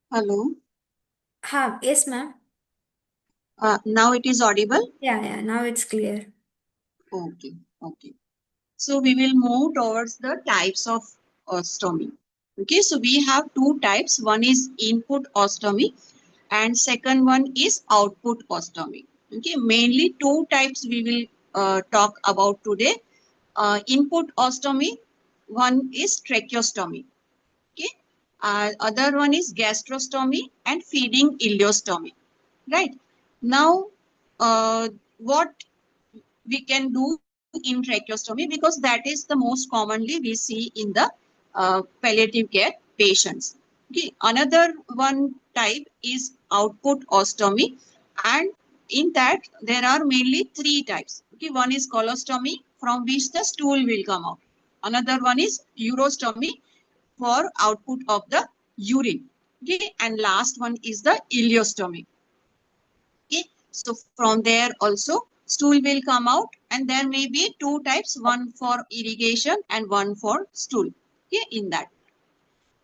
Hello. Yes, ma'am. Now it is audible? Yeah, now it's clear. Okay, okay. So we will move towards the types of ostomy. Okay, so we have two types. One is input ostomy and second one is output ostomy. Okay, mainly two types we will talk about today. Input ostomy, one is tracheostomy. Okay, other one is gastrostomy and feeding ileostomy. Right. Now, what we can do in tracheostomy, because that is the most commonly we see in the palliative care patients. Okay. Another one type is output ostomy, and in that there are mainly three types. Okay. One is colostomy, from which the stool will come out. Another one is urostomy, for output of the urine. Okay. And last one is the ileostomy. Okay, so from there also stool will come out, and there may be two types, one for irrigation and one for stool. Okay, in that.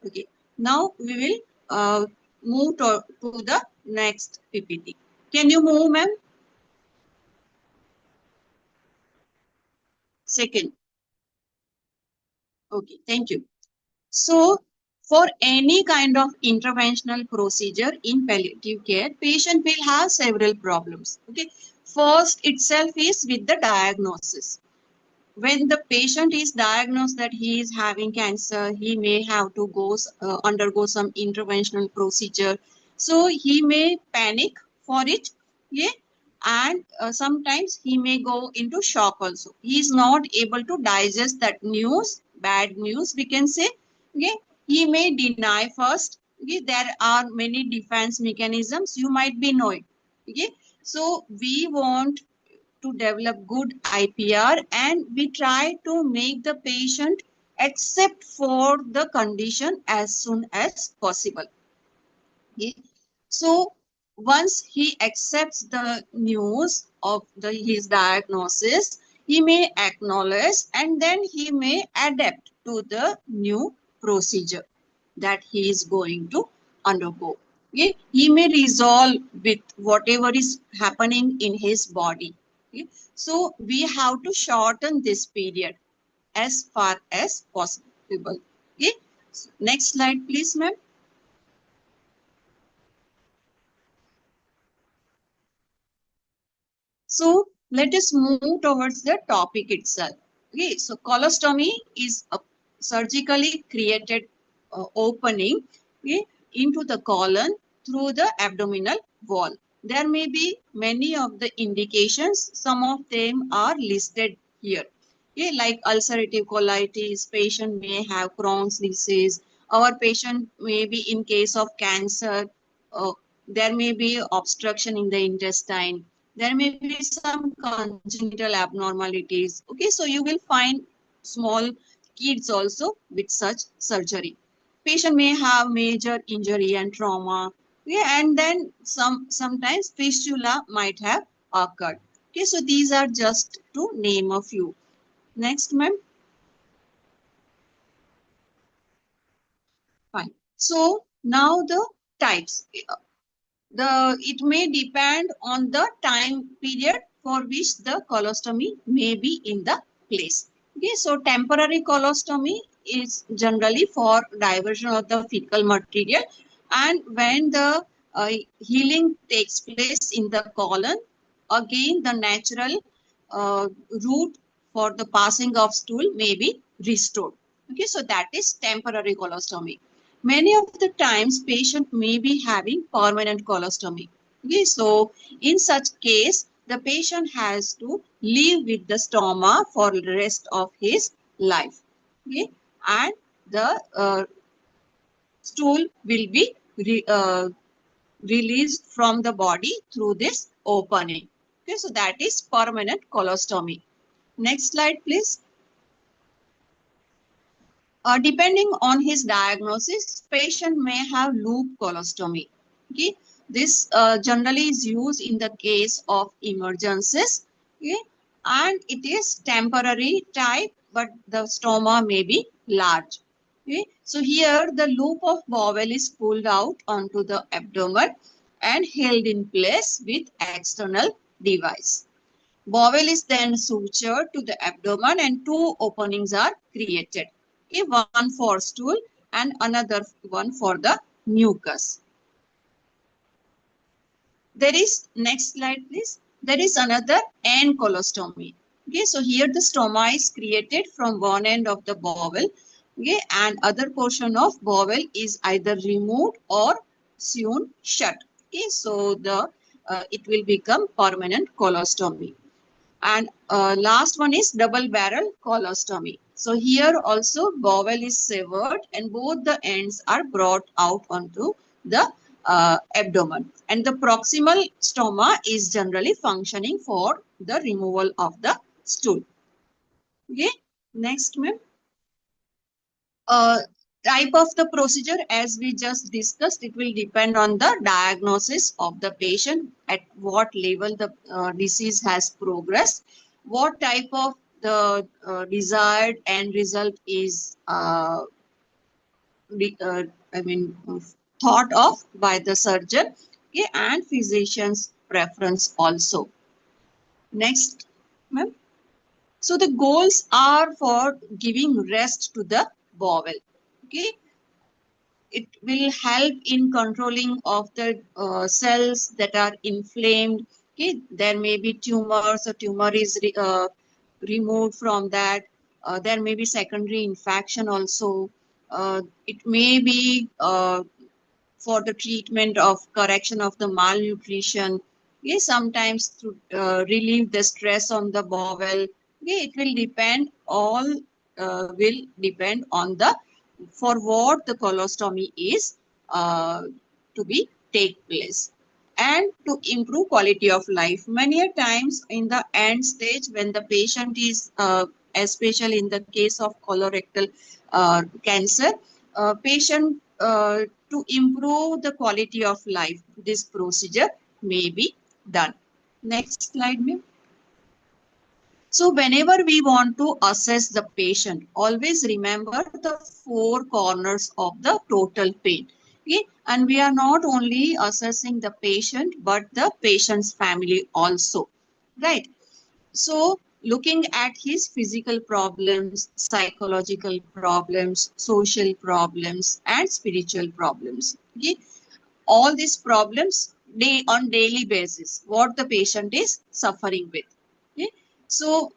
Okay, now we will move to the next PPT. Can you move, ma'am? Second. Okay, thank you. So, for any kind of interventional procedure in palliative care, patient will have several problems. Okay, first itself is with the diagnosis. When the patient is diagnosed that he is having cancer, he may have to undergo some interventional procedure. So he may panic for it, yeah, and sometimes he may go into shock also. He is not able to digest that news, bad news, we can say. Okay, he may deny first. Okay, there are many defense mechanisms you might be knowing. Okay, so we want to develop good IPR, and we try to make the patient accept for the condition as soon as possible. Okay. So once he accepts the news of his diagnosis, he may acknowledge and then he may adapt to the new procedure that he is going to undergo. Okay. He may resolve with whatever is happening in his body. Okay. So we have to shorten this period as far as possible. Okay. Next slide, please, ma'am. So let us move towards the topic itself. Okay, so colostomy is a surgically created opening, okay, into the colon through the abdominal wall. There may be many of the indications. Some of them are listed here. Okay, like ulcerative colitis, patient may have Crohn's disease. Our patient may be in case of cancer. There may be obstruction in the intestine, there may be some congenital abnormalities. Okay, so you will find small kids also with such surgery. Patient may have major injury and trauma. Yeah, and then sometimes fistula might have occurred. Okay, so these are just to name a few. Next, ma'am. Fine. So now the types. It may depend on the time period for which the colostomy may be in the place. Okay, so temporary colostomy is generally for diversion of the fecal material, and when the healing takes place in the colon, again the natural route for the passing of stool may be restored. Okay, so that is temporary colostomy. Many of the times patient may be having permanent colostomy. Okay, so in such case, the patient has to live with the stoma for the rest of his life. Okay, and the stool will be released from the body through this opening. Okay, so that is permanent colostomy. Next slide, please. Depending on his diagnosis, patient may have loop colostomy. Okay, this generally is used in the case of emergencies. Okay, and it is temporary type, but the stoma may be large. Okay, so here the loop of bowel is pulled out onto the abdomen and held in place with external device. Bowel is then sutured to the abdomen and two openings are created. Okay, one for stool and another one for the mucus. There is, next slide please. There is another end colostomy. Okay, so here the stoma is created from one end of the bowel. Okay, and other portion of bowel is either removed or sewn shut. Okay, so the it will become permanent colostomy. And last one is double barrel colostomy. So here also bowel is severed and both the ends are brought out onto the abdomen. And the proximal stoma is generally functioning for the removal of the stool. Okay, next ma'am. Uh, type of the procedure, as we just discussed, it will depend on the diagnosis of the patient, at what level the disease has progressed, what type of the desired end result is I mean thought of by the surgeon, okay, and physician's preference also. Next ma'am. So the goals are for giving rest to the bowel. Okay, it will help in controlling of the cells that are inflamed. Okay, there may be tumors, a tumor is removed from that. There may be secondary infection also. It may be for the treatment of correction of the malnutrition. Yes, sometimes to relieve the stress on the bowel. Okay, it will depend, all will depend on the, for what the colostomy is to be take place, and to improve quality of life. Many a times in the end stage, when the patient is especially in the case of colorectal cancer, patient to improve the quality of life, this procedure may be done. Next slide ma'am. So whenever we want to assess the patient, always remember the four corners of the total pain. Okay? And we are not only assessing the patient, but the patient's family also. Right? So looking at his physical problems, psychological problems, social problems, and spiritual problems. Okay? All these problems on daily basis, what the patient is suffering with. Okay? So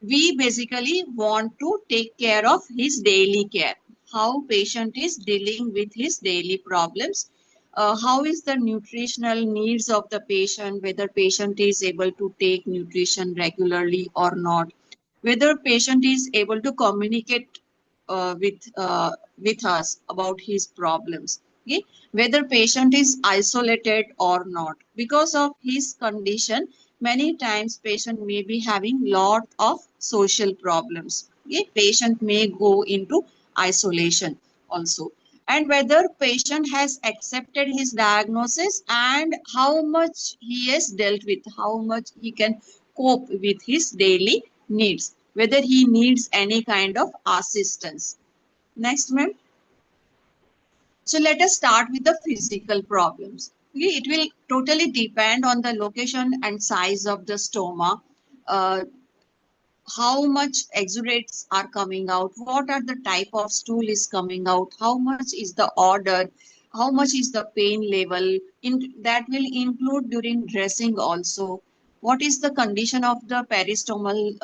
we basically want to take care of his daily care, how patient is dealing with his daily problems, how is the nutritional needs of the patient, whether patient is able to take nutrition regularly or not, whether patient is able to communicate with us about his problems. Okay, whether patient is isolated or not. Because of his condition, many times patient may be having lot of social problems. Okay, patient may go into isolation also. And whether patient has accepted his diagnosis and how much he has dealt with, how much he can cope with his daily needs, whether he needs any kind of assistance. Next ma'am. So let us start with the physical problems. Okay, it will totally depend on the location and size of the stoma, uh, how much exudates are coming out, what are the type of stool is coming out, how much is the order, how much is the pain level. That will include during dressing also. What is the condition of the peristomal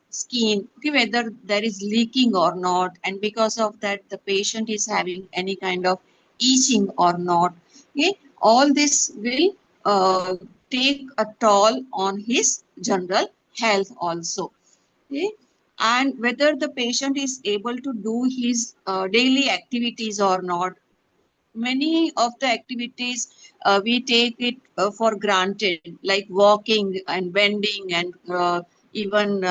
skin, okay, whether there is leaking or not, and because of that the patient is having any kind of itching or not. Okay, all this will take a toll on his general health also. Okay, and whether the patient is able to do his daily activities or not. Many of the activities we take it for granted, like walking and bending and even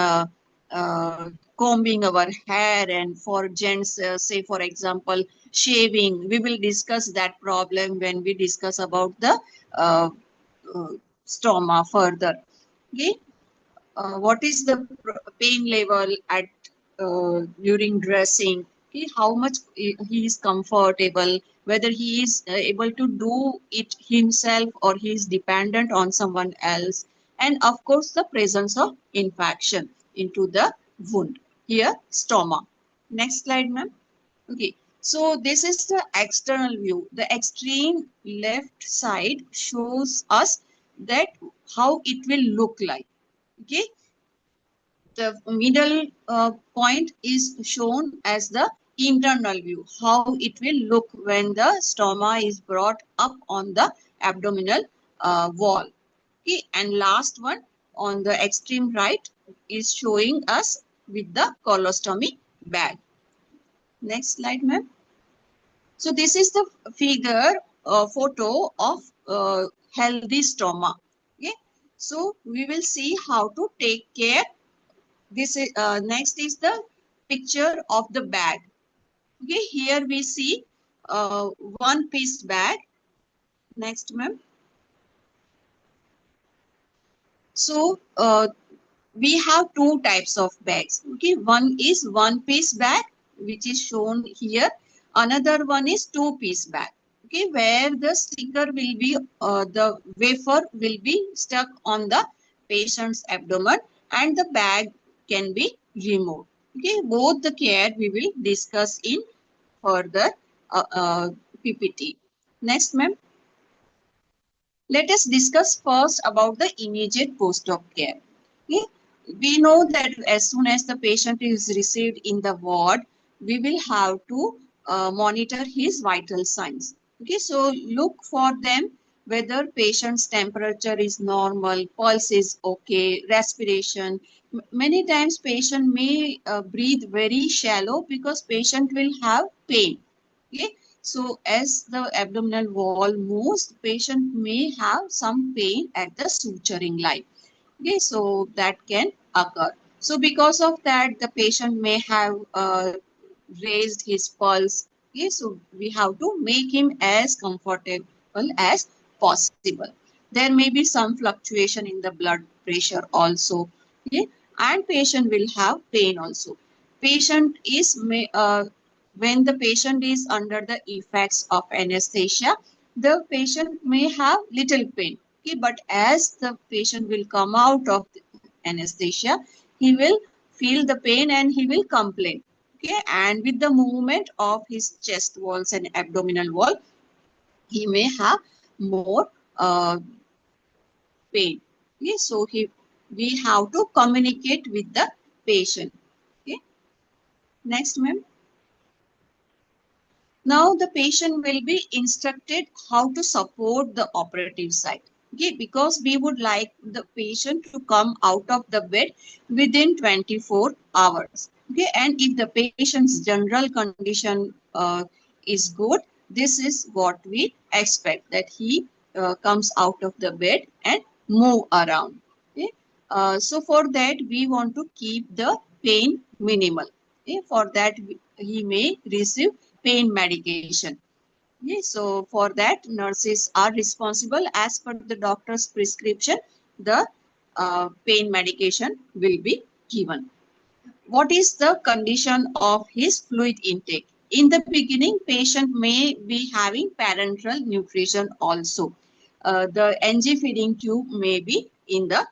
combing our hair, and for gents, say for example shaving. We will discuss that problem when we discuss about the uh, uh, stoma further. Okay, what is the pain level at during dressing. Okay, how much he is comfortable, whether he is able to do it himself or he is dependent on someone else, and of course the presence of infection into the wound. Here, stoma. Next slide, ma'am. Okay, so this is the external view. The extreme left side shows us that how it will look like. Okay, the middle point is shown as the internal view, how it will look when the stoma is brought up on the abdominal wall. Okay, and last one on the extreme right is showing us with the colostomy bag. Next slide, ma'am. So this is the figure photo of healthy stoma. Okay, so we will see how to take care. This is next is the picture of the bag. Okay, here we see one piece bag. Next, ma'am. So we have two types of bags. Okay, one is one piece bag, which is shown here. Another one is two piece bag. Okay, where the sticker will be, the wafer will be stuck on the patient's abdomen and the bag can be removed. Okay, both the care we will discuss in further PPT. Next, ma'am. Let us discuss first about the immediate post-op care. Okay? We know that as soon as the patient is received in the ward, we will have to monitor his vital signs. Okay, so look for them whether patient's temperature is normal, pulse is okay, respiration. Many times patient may breathe very shallow because patient will have pain. Okay, so as the abdominal wall moves, the patient may have some pain at the suturing line. Okay, so that can occur. So because of that, the patient may have raised his pulse. Okay, so we have to make him as comfortable as possible. There may be some fluctuation in the blood pressure also. Okay, and patient will have pain also. Patient is when the patient is under the effects of anesthesia, the patient may have little pain. Okay, but as the patient will come out of the anesthesia, he will feel the pain and he will complain. Okay, and with the movement of his chest walls and abdominal wall, he may have more pain. Okay, so we have to communicate with the patient. Okay, next, ma'am. Now the patient will be instructed how to support the operative side. Okay, because we would like the patient to come out of the bed within 24 hours. Okay, and if the patient's general condition is good, this is what we expect, that he comes out of the bed and move around. Okay, so for that we want to keep the pain minimal. Okay, for that he may receive pain medication. Okay, so for that, nurses are responsible. As per the doctor's prescription, the pain medication will be given. What is the condition of his fluid intake? In the beginning, patient may be having parenteral nutrition also. The NG feeding tube may be in the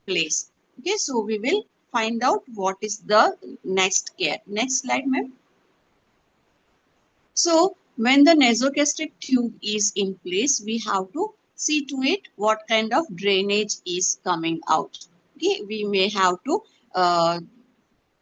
place. Okay, so we will find out what is the next care. Next slide, ma'am. So when the nasogastric tube is in place, we have to see to it what kind of drainage is coming out. Okay, we may have to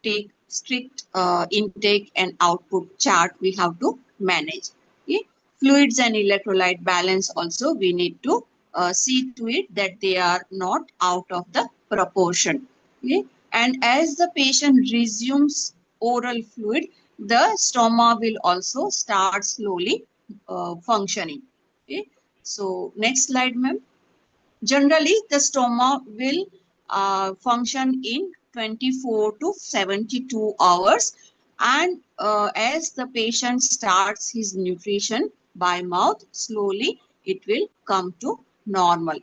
take strict intake and output chart we have to manage. Okay, fluids and electrolyte balance also we need to see to it that they are not out of the proportion. Okay, and as the patient resumes oral fluid, the stoma will also start slowly functioning. Okay, so next slide, ma'am. Generally, the stoma will function in 24 to 72 hours, and as the patient starts his nutrition by mouth, slowly it will come to normal.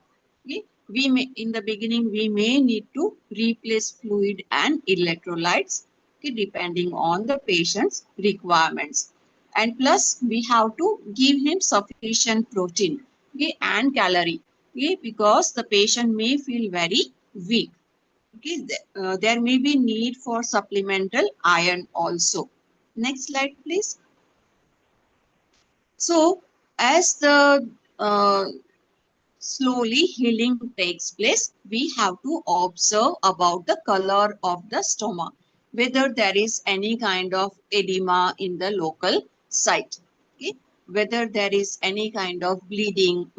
Okay? In the beginning we may need to replace fluid and electrolytes. okay, depending on the patient's requirements. And plus, we have to give him sufficient protein, okay, and calorie, okay, because the patient may feel very weak. Okay, there may be need for supplemental iron also. Next slide, please. So, as the slowly healing takes place, we have to observe about the color of the stomach, whether there is any kind of edema in the local site, okay? Whether there is any kind of bleeding,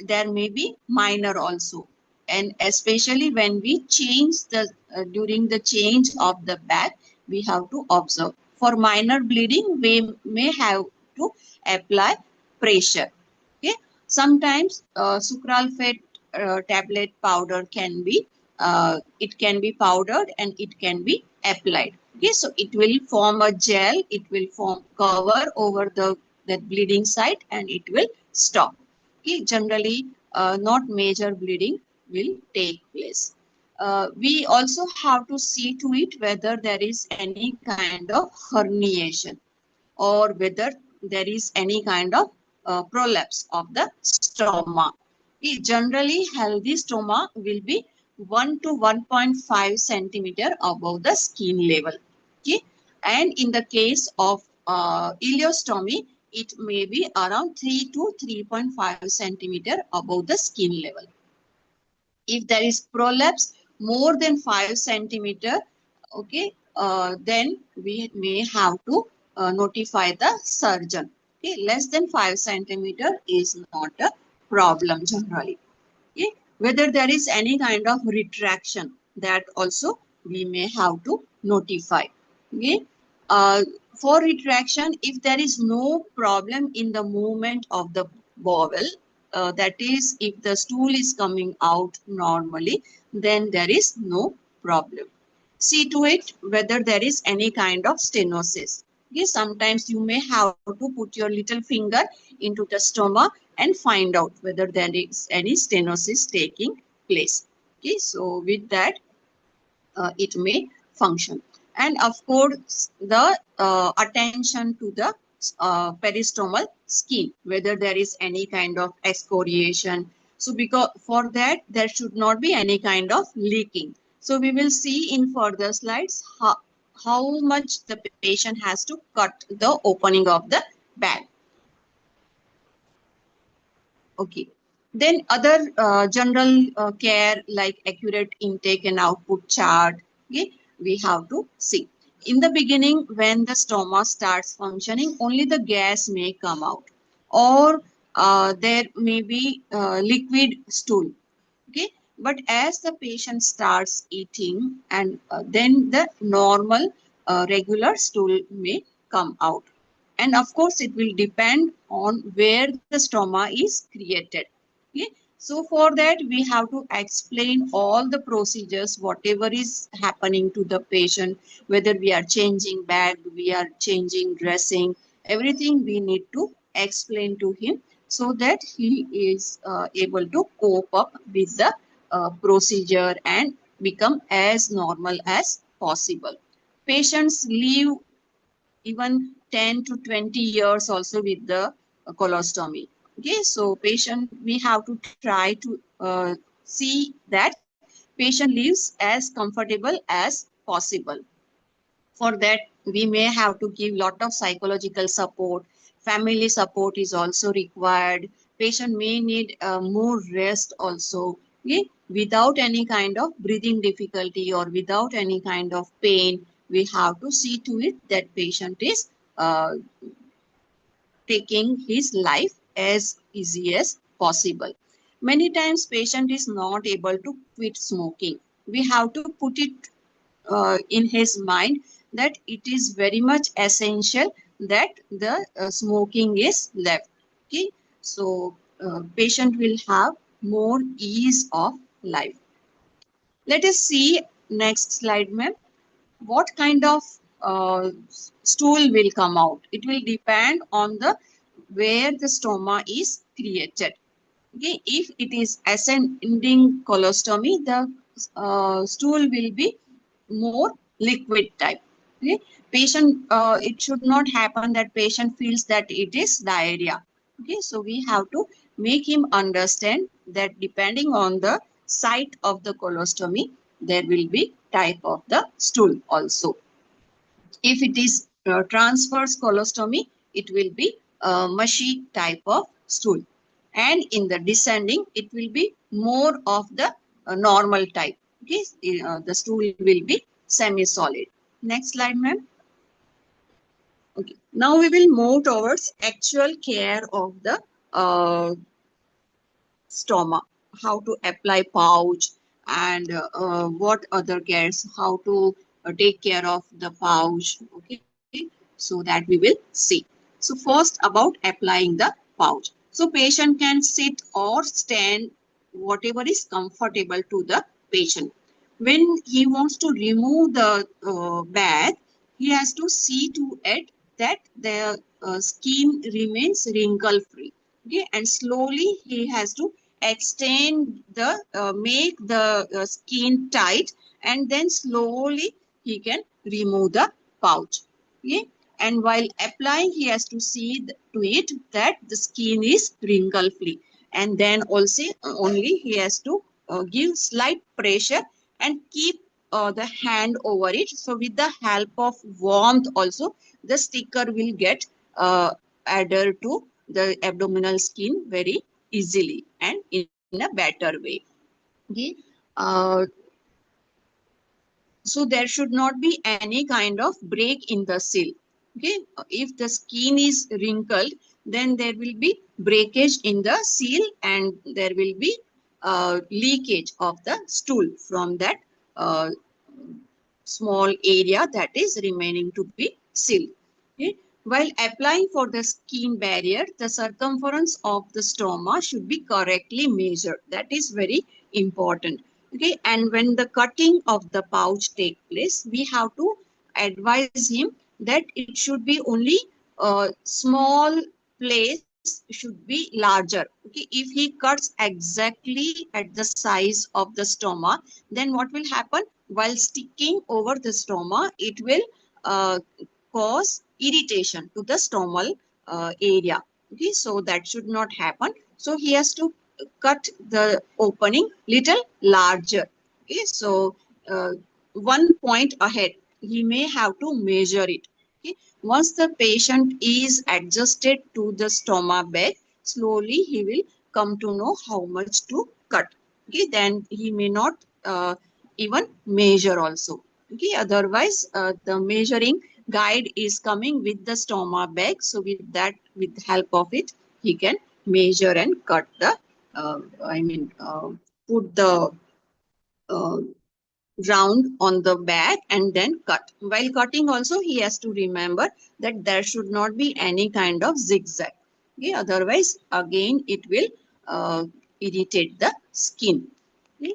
there may be minor also. And especially when we change the, during the change of the bag, we have to observe. For minor bleeding, we may have to apply pressure, okay? Sometimes sucralfate tablet powder can be it can be powdered and it can be applied. Okay, so it will form a gel. It will form cover over the that bleeding site and it will stop. Okay, generally not major bleeding will take place. We also have to see to it whether there is any kind of herniation or whether there is any kind of prolapse of the stoma. Generally, healthy stoma will be 1 to 1.5 centimeter above the skin level. Okay? And in the case of ileostomy, it may be around 3 to 3.5 centimeter above the skin level. If there is prolapse more than 5 centimeter, okay, then we may have to notify the surgeon. Okay, less than 5 centimeter is not a problem generally. Okay, whether there is any kind of retraction, that also we may have to notify. Okay, uh, for retraction, if there is no problem in the movement of the bowel, that is, if the stool is coming out normally, then there is no problem. See to it whether there is any kind of stenosis. Okay, sometimes you may have to put your little finger into the stoma and find out whether there is any stenosis taking place. Okay, so with that, it may function. And of course, the attention to the peristomal skin, whether there is any kind of excoriation. So because for that, there should not be any kind of leaking. So we will see in further slides how much the patient has to cut the opening of the bag. Okay. Then other general care like accurate intake and output chart, okay, we have to see. In the beginning, when the stoma starts functioning, only the gas may come out, or there may be liquid stool. Okay, but as the patient starts eating, and then the normal regular stool may come out. And of course, it will depend on where the stoma is created. Okay, so for that we have to explain all the procedures, whatever is happening to the patient, whether we are changing bag, we are changing dressing, everything we need to explain to him so that he is able to cope up with the procedure and become as normal as possible. Patients live even 10 to 20 years also with the colostomy. Okay, so patient, we have to try to see that patient lives as comfortable as possible. For that, we may have to give lot of psychological support. Family support is also required. Patient may need more rest also. Okay? Without any kind of breathing difficulty or without any kind of pain, we have to see to it that patient is taking his life as easy as possible. Many times patient is not able to quit smoking. We have to put it in his mind that it is very much essential that the smoking is left. Okay, so patient will have more ease of life. Let us see next slide, ma'am. What kind of stool will come out? It will depend on the where the stoma is created. Okay, if it is ascending colostomy, the stool will be more liquid type. Okay, patient, it should not happen that patient feels that it is diarrhea. Okay, so we have to make him understand that depending on the site of the colostomy, there will be type of the stool also. If it is transverse colostomy, it will be a mushy type of stool. And in the descending, it will be more of the normal type. Okay, the stool will be semi-solid. Next slide, ma'am. Okay. Now we will move towards actual care of the stoma, how to apply pouch and what other cares, how to take care of the pouch. Okay, so that we will see. So first about applying the pouch. So patient can sit or stand, whatever is comfortable to the patient. When he wants to remove the bag, he has to see to it that the skin remains wrinkle free. Okay, and slowly he has to extend the make the skin tight, and then slowly he can remove the pouch. Okay, and while applying he has to see to it that the skin is wrinkle free, and then also only he has to give slight pressure and keep the hand over it. So with the help of warmth also, the sticker will get adhered to the abdominal skin very easily and in a better way. Okay. Uh, so there should not be any kind of break in the seal. Okay. If the skin is wrinkled, then there will be breakage in the seal and there will be leakage of the stool from that uh, small area that is remaining to be sealed. Okay. While applying for the skin barrier, the circumference of the stoma should be correctly measured. That is very important. Okay, and when the cutting of the pouch take place, we have to advise him that it should be only a small place should be larger. Okay, if he cuts exactly at the size of the stoma, then what will happen? While sticking over the stoma, it will uh, cause irritation to the stomal area. Okay, so that should not happen. So he has to cut the opening little larger. Okay, so uh, 1 point ahead, he may have to measure it. Okay, once the patient is adjusted to the stoma bag, slowly he will come to know how much to cut. Okay, then he may not even measure also. Okay, otherwise the measuring guide is coming with the stoma bag. So with that, with help of it, he can measure and cut the, I mean, put the uh, round on the bag and then cut. While cutting also, he has to remember that there should not be any kind of zigzag. Okay, otherwise, again, it will irritate the skin. Okay.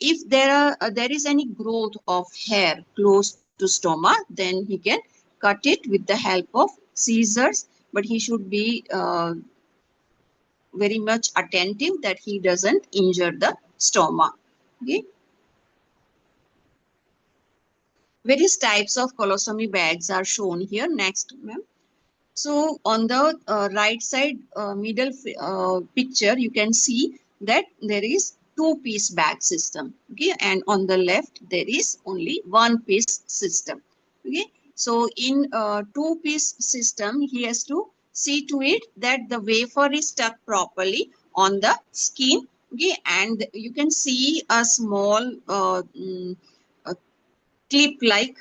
If there is any growth of hair close to stoma, then he can cut it with the help of scissors, but he should be very much attentive that he doesn't injure the stoma. Okay. Various types of colostomy bags are shown here. Next, ma'am. So on the right side middle picture, you can see that there is two-piece bag system. Okay, and on the left there is only one-piece system. Okay, so in two-piece system, he has to see to it that the wafer is stuck properly on the skin. Okay, and you can see a small clip like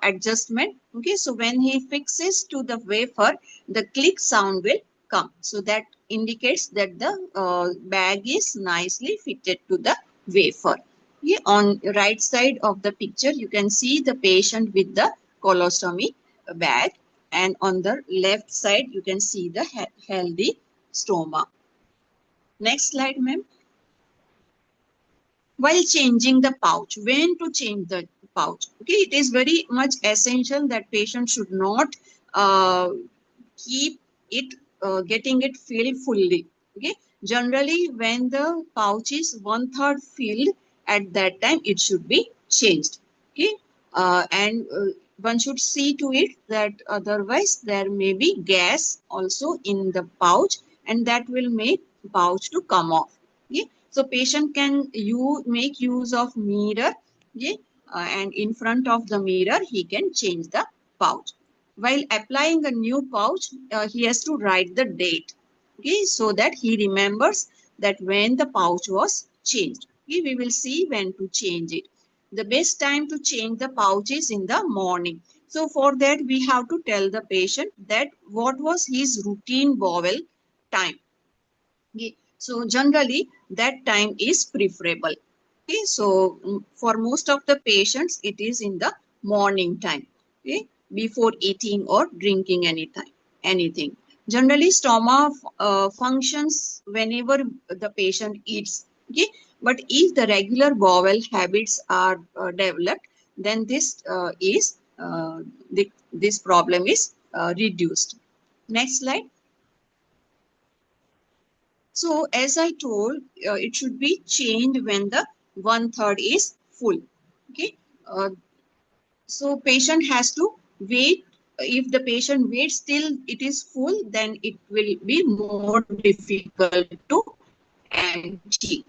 adjustment. Okay, so when he fixes to the wafer, the click sound will come, so that indicates that the bag is nicely fitted to the wafer. Okay, on right side of the picture you can see the patient with the colostomy bag, and on the left side you can see the healthy stoma. Next slide, ma'am. While changing the pouch, when to change the pouch? Okay, it is very much essential that patient should not uh, keep it getting it filled fully. Okay, generally when the pouch is 1/3 filled, at that time it should be changed. Okay, and one should see to it that otherwise there may be gas also in the pouch, and that will make pouch to come off. Okay? So patient can make use of mirror, okay? And in front of the mirror he can change the pouch. While applying a new pouch, he has to write the date, okay, so that he remembers that when the pouch was changed. Okay, we will see when to change it. The best time to change the pouch is in the morning. So for that we have to tell the patient that what was his routine bowel time. Okay. So generally that time is preferable. Okay. So for most of the patients it is in the morning time. Okay. Before eating or drinking anything. Generally stomach functions whenever the patient eats. Okay. But if the regular bowel habits are developed, then this problem is reduced. Next slide. So as I told, it should be changed when the 1/3 is full. Okay. So patient has to wait. If the patient waits till it is full, then it will be more difficult to empty.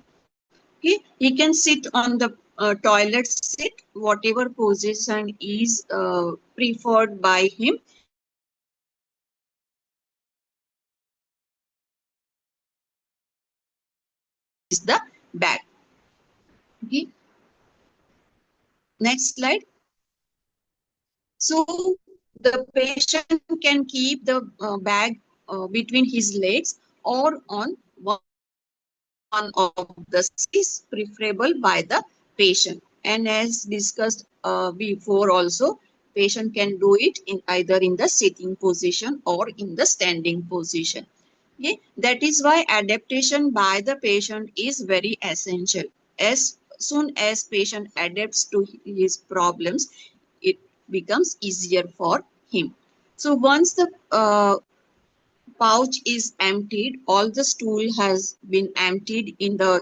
Okay. He can sit on the toilet seat, whatever position is preferred by him. Is the bag. Okay. Next slide. So the patient can keep the bag between his legs or on one of the seats preferable by the patient. And as discussed before also, patient can do it either in the sitting position or in the standing position. Okay? That is why adaptation by the patient is very essential. As soon as patient adapts to his problems, it becomes easier for him. So once the pouch is emptied, all the stool has been emptied in the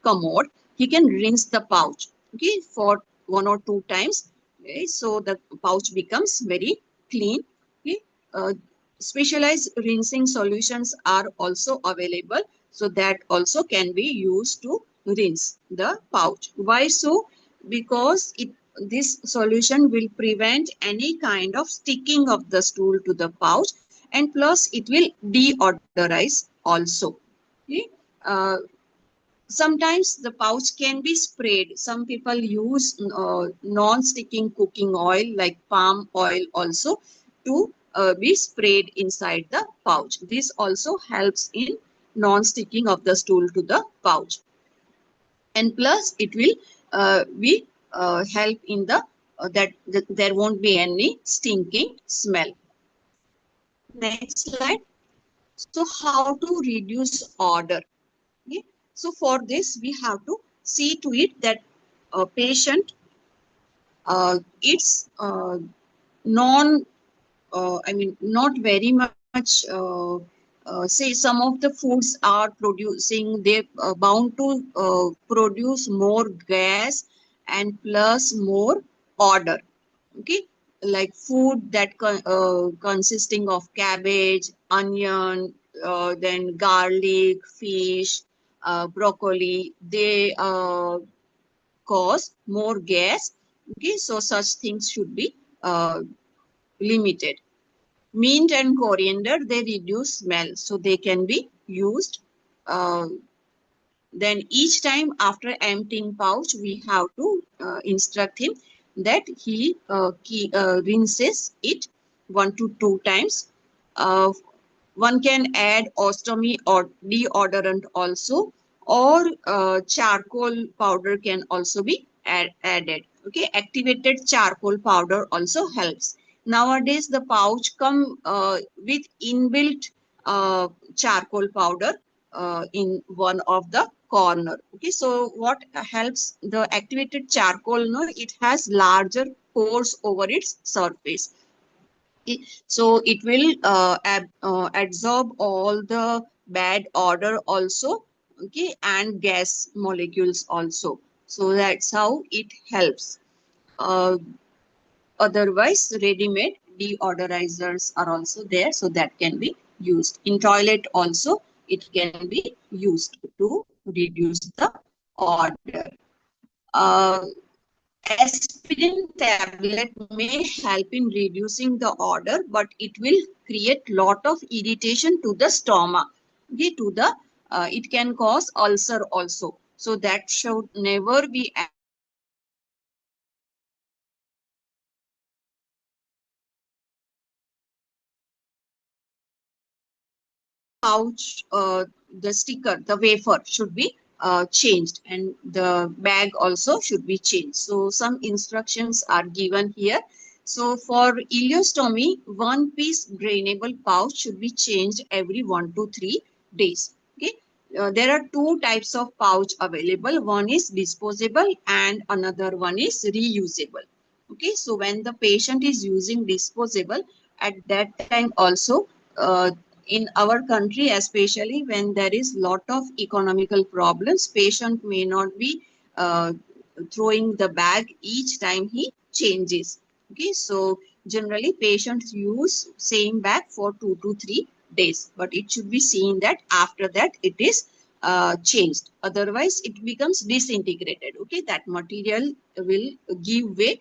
commode, he can rinse the pouch, okay, for 1 or 2 times. Okay, so the pouch becomes very clean. Okay. Uh, Specialized rinsing solutions are also available, so that also can be used to rinse the pouch. Why so? Because this solution will prevent any kind of sticking of the stool to the pouch, and plus it will deodorize also. Okay. Uh, Sometimes the pouch can be sprayed. Some people use non-sticking cooking oil like palm oil also to be sprayed inside the pouch. This also helps in non-sticking of the stool to the pouch. And plus it will be help in the that there won't be any stinking smell. Next slide. So how to reduce odor? Okay. So for this, we have to see to it that a patient eats not very much. Say some of the foods are producing, they bound to produce more gas and plus more odor. Okay, like food that consisting of cabbage, onion, then garlic, fish, broccoli, they cause more gas. Okay, so such things should be limited. Mint and coriander, they reduce smell, so they can be used. uh, then each time after emptying pouch, we have to instruct him that he rinses it 1 to 2 times. Uh, One can add ostomy or deodorant also, or charcoal powder can also be added. Okay, activated charcoal powder also helps. Nowadays, the pouch come with inbuilt charcoal powder in one of the corner. Okay, so what helps the activated charcoal? No, it has larger pores over its surface. Okay, so it will absorb all the bad odor also. Okay, and gas molecules also. So that's how it helps. Uh, Otherwise, ready-made deodorizers are also there, so that can be used. In toilet also, it can be used to reduce the odor. Uh, Aspirin tablet may help in reducing the odor, but it will create lot of irritation to the stomach. Okay, to the it can cause ulcer also. So that should never be added in the pouch, the sticker, the wafer should be changed, and the bag also should be changed. So some instructions are given here. So for ileostomy, one piece drainable pouch should be changed every 1 to 3 days. Okay. There are two types of pouch available. One is disposable and another one is reusable. Okay, so when the patient is using disposable, at that time also, in our country, especially when there is lot of economical problems, patient may not be uh, throwing the bag each time he changes. Okay, so generally patients use same bag for 2 to 3 days, but it should be seen that after that it is changed. Otherwise, it becomes disintegrated. Okay, that material will give way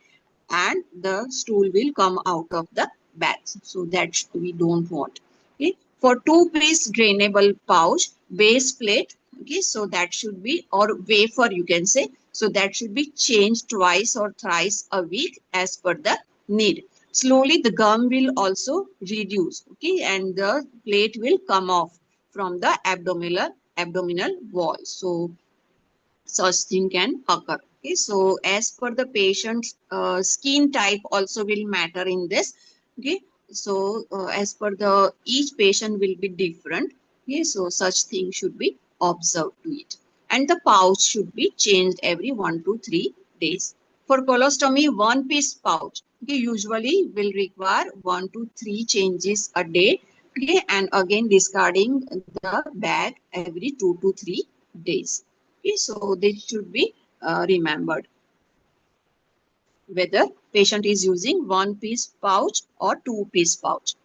and the stool will come out of the bags. So that we don't want. Okay. For two-piece drainable pouch, base plate, okay, so that should be, or wafer you can say, so that should be changed twice or thrice a week as per the need. Slowly the gum will also reduce, okay, and the plate will come off from the abdominal wall. So such thing can occur. Okay, so as per the patient's skin type also will matter in this. Okay, so as per the each patient will be different. Okay, so such thing should be observed to it, and the pouch should be changed every 1 to 3 days. For colostomy, one piece pouch, okay, usually will require 1 to 3 changes a day. Okay, and again discarding the bag every 2 to 3 days. Okay, so this should be remembered whether patient is using one piece pouch or two-piece pouch.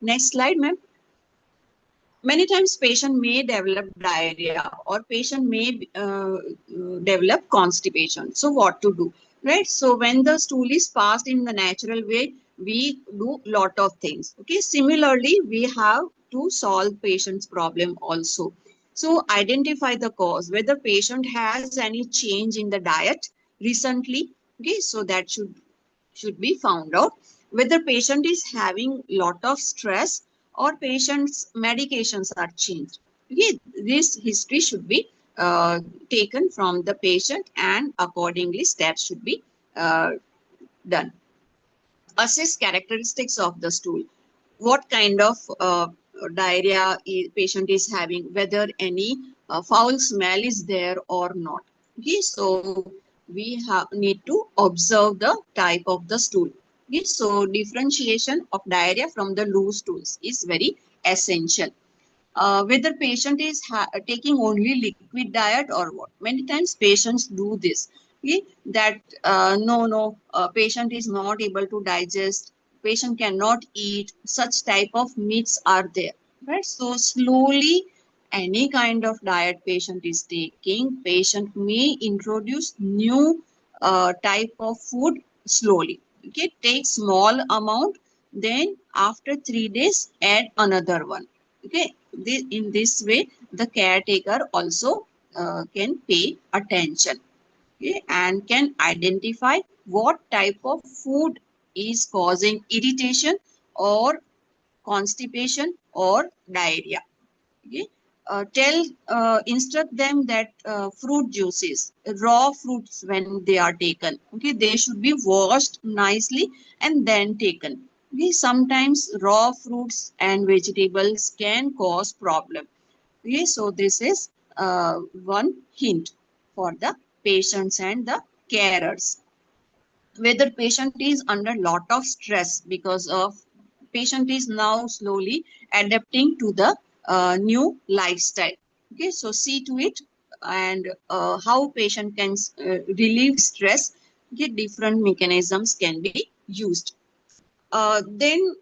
Next slide, ma'am. Many times patient may develop diarrhea or patient may develop constipation. So what to do, right? So when the stool is passed in the natural way, we do lot of things. Okay. Similarly, we have to solve patient's problem also. So identify the cause, whether patient has any change in the diet recently. Okay. So that should be found out, whether patient is having lot of stress or patient's medications are changed. Okay, this history should be taken from the patient and accordingly steps should be uh, done. Assess characteristics of the stool. What kind of diarrhea patient is having, whether any foul smell is there or not. Okay, so we need to observe the type of the stool. Okay, so differentiation of diarrhea from the loose stools is very essential. Whether patient is taking only liquid diet or what. Many times patients do this. Okay? That patient is not able to digest, patient cannot eat, such type of myths are there. Right? So slowly, any kind of diet patient is taking, patient may introduce new type of food slowly. Okay, take small amount, then after 3 days add another one. Okay, in this way the caretaker also can pay attention, okay, and can identify what type of food is causing irritation or constipation or diarrhea. Okay, instruct them that fruit juices, raw fruits, when they are taken, okay, they should be washed nicely and then taken. Okay, sometimes raw fruits and vegetables can cause problem. Okay, so this is one hint for the patients and the carers. Whether patient is under lot of stress because of patient is now slowly adapting to the new lifestyle. Okay, so see to it, and how patient can relieve stress. Okay, different mechanisms can be used. Then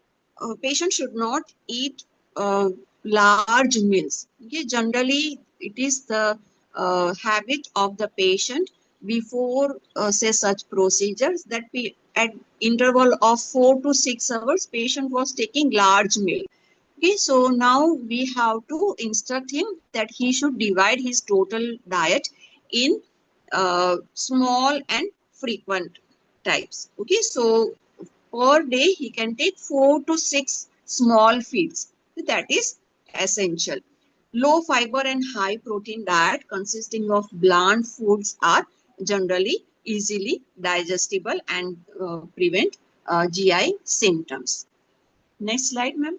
patient should not eat large meals. Okay, generally it is the habit of the patient before say such procedures that at interval of 4 to 6 hours patient was taking large meal. Okay, so now we have to instruct him that he should divide his total diet in small and frequent types. Okay, so per day he can take 4 to 6 small feeds. That is essential. Low fiber and high protein diet consisting of bland foods are generally easily digestible and prevent GI symptoms. Next slide, ma'am.